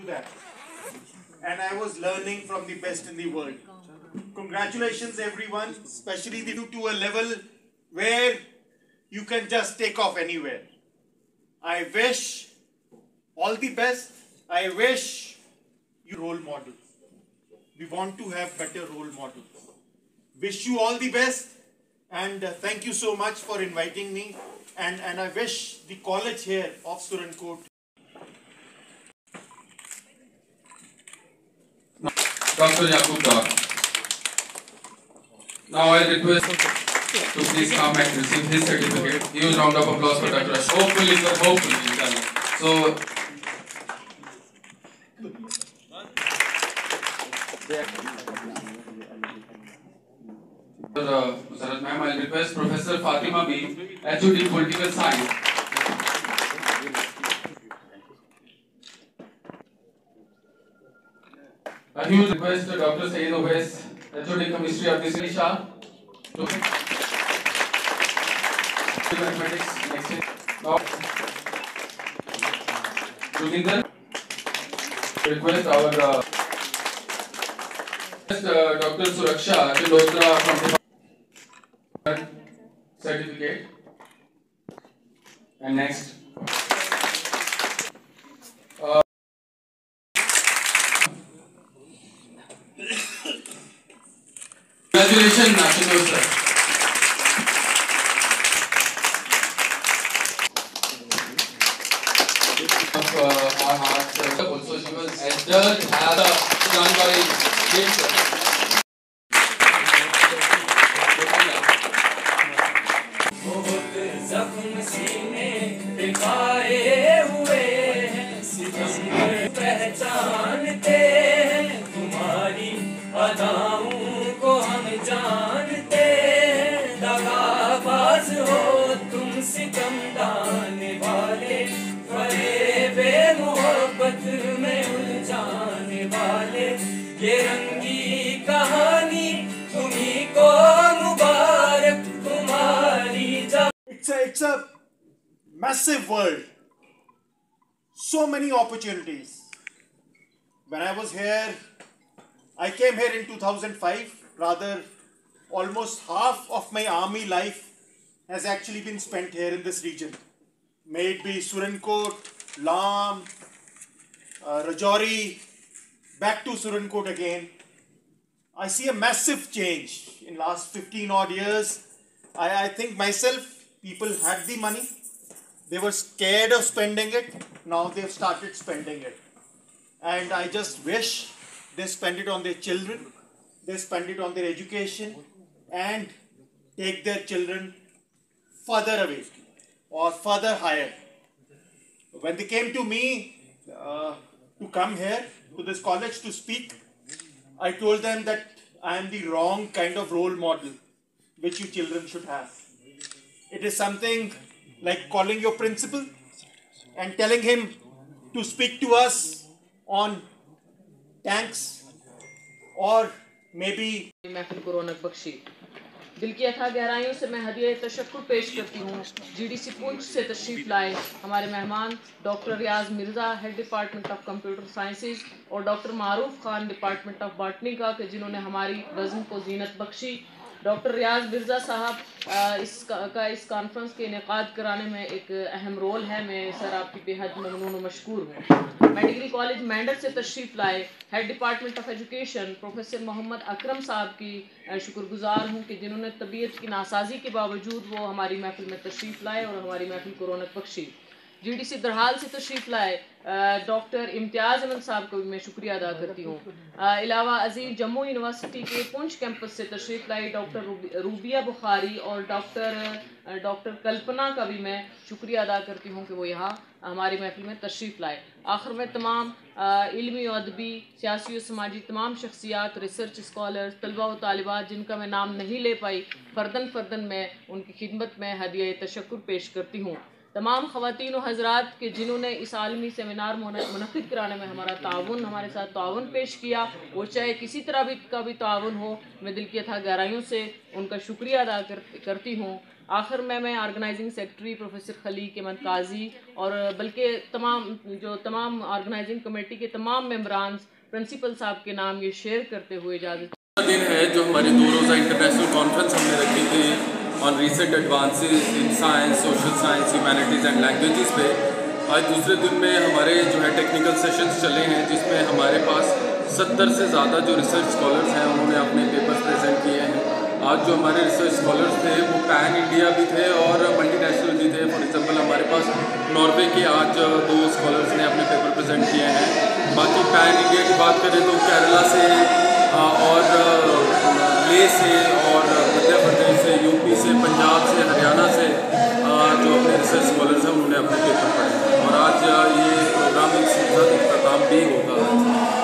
that. And I was learning from the best in the world. Congratulations everyone, especially you to a level where you can just take off anywhere. I wish all the best. I wish you role models. We want to have better role models. Wish you all the best, and thank you so much for inviting me. And I wish the college here of Surankot. Dr. Yaqub Dar. Now I request to please come and receive his certificate. Huge round of applause for Dr. Ashok. Hopefully, sir, hopefully, inshallah. So, Musarat ma'am, I request Professor Fatima B, HOD Political Science. A huge request to Dr. Saeed Owais, HOD Chemistry of the City Shah. Mathematics, next is Joginder. Request our Dr. Suraksha Chalotra from the certificate. And next. Congratulations, National sir. Our hearts also she was adjured as done by James sir. पहचानते हैं तुम्हारी अदाओं को हम जानते हैं दगाबाज हो तुम सितम डालने वाले फरेबे मोहब्बत में उलझाने वाले ये रंगी कहानी तुम्ही को मुबारक तुम्हारी It's a massive world. So many opportunities. When I was here, I came here in 2005. Rather, almost half of my army life has actually been spent here in this region. May it be Surankot, Lam, Rajouri, back to Surankot again. I see a massive change in last 15 odd years. I think myself, people had the money. They were scared of spending it. Now they've started spending it. And I just wish they spend it on their children. They spend it on their education and take their children further away or further higher. When they came to me to come here to this college to speak, I told them that I am the wrong kind of role model which you children should have. It is something like calling your principal and telling him to speak to us on tanks or maybe महफिल को रौनक बख्शी। दिल की अथाह गहराइयों से मैं हदिया तशक्कुर पेश करती हूँ GDC पुंछ से तशरीफ लाए हमारे मेहमान doctor Riyaz Mirza head department of computer sciences और doctor Maroof Khan department of botany का कि जिन्होंने हमारी वज़न को जीनत बख्शी। डॉक्टर रियाज मिर्ज़ा साहब इस कॉन्फ्रेंस के इनेकाद कराने में एक अहम रोल है। मैं सर आपकी बेहद ममनून व मशकूर हूँ। मैं डिग्री कॉलेज मेंढर से तशरीफ़ लाए head department of education professor Mohammad Akram sahab की शुक्रगुजार हूँ कि जिन्होंने तबीयत की नासाजी के बावजूद वो हमारी महफिल में तशरीफ़ लाए और हमारी महफिल को रौनक बख्शी। GDC दरहाल से तशरीफ़ लाए डॉक्टर इम्तियाज़ अहमद साहब को भी मैं शुक्रिया अदा करती हूँ। अलावा अजीज़ जम्मू यूनिवर्सिटी के पुंछ कैंपस से तशरीफ़ लाई डॉक्टर रूबिया बुखारी और डॉक्टर कल्पना का भी मैं शुक्रिया अदा करती हूँ कि वो यहाँ हमारी महफिल में तशरीफ़ लाए। आखिर में तमाम इल्मी और अदबी सियासी और समाजी तमाम शख्सियात रिसर्च स्कॉलर्स तलबा व तालिबात जिनका मैं नाम नहीं ले पाई फ़र्दन मैं उनकी खिदमत में हदिया तशक्कुर पेश करती हूँ। तमाम ख़वातीन व हज़रात के जिन्होंने इस आलमी सेमिनार मुनक़िद कराने में हमारे साथ ताउन पेश किया, वो चाहे किसी तरह का भी ताउन हो, मैं दिल की अथाह गहराइयों से उनका शुक्रिया अदा करती हूँ। आखिर में मैं organising secretary professor Khaleeq Ahmad काजी और बल्कि तमाम ऑर्गेनाइजिंग कमेटी के तमाम मेंबरान प्रिंसिपल साहब के नाम ये शेयर करते हुए इजाज़त। दिन है जो हमारी 2 रोज़ा इंटरनेशनल कॉन्फ्रेंस हमने रखी थी on recent advances in science, social science, humanities and languages पे। आज दूसरे दिन में हमारे जो है टेक्निकल सेशंस चले हैं, जिसमें हमारे पास 70 से ज़्यादा जो रिसर्च स्कॉलर्स हैं उन्होंने अपने पेपर्स प्रेजेंट किए हैं। आज जो हमारे रिसर्च स्कॉलर्स थे वो पैन इंडिया भी थे और मल्टीनेशनल भी थे। फॉर एग्जांपल हमारे पास नॉर्वे के आज 2 स्कॉलर्स ने अपने पेपर प्रेजेंट किए हैं। बाकी पैन इंडिया की बात करें तो केरला से और ले से और मध्य प्रदेश से, यूपी से, पंजाब से, हरियाणा से जो अपने रिसर्च स्कॉलर्स हैं उन्होंने अपने पेपर पढ़े और आज ये प्रोग्राम एक इख्तिताम भी होगा।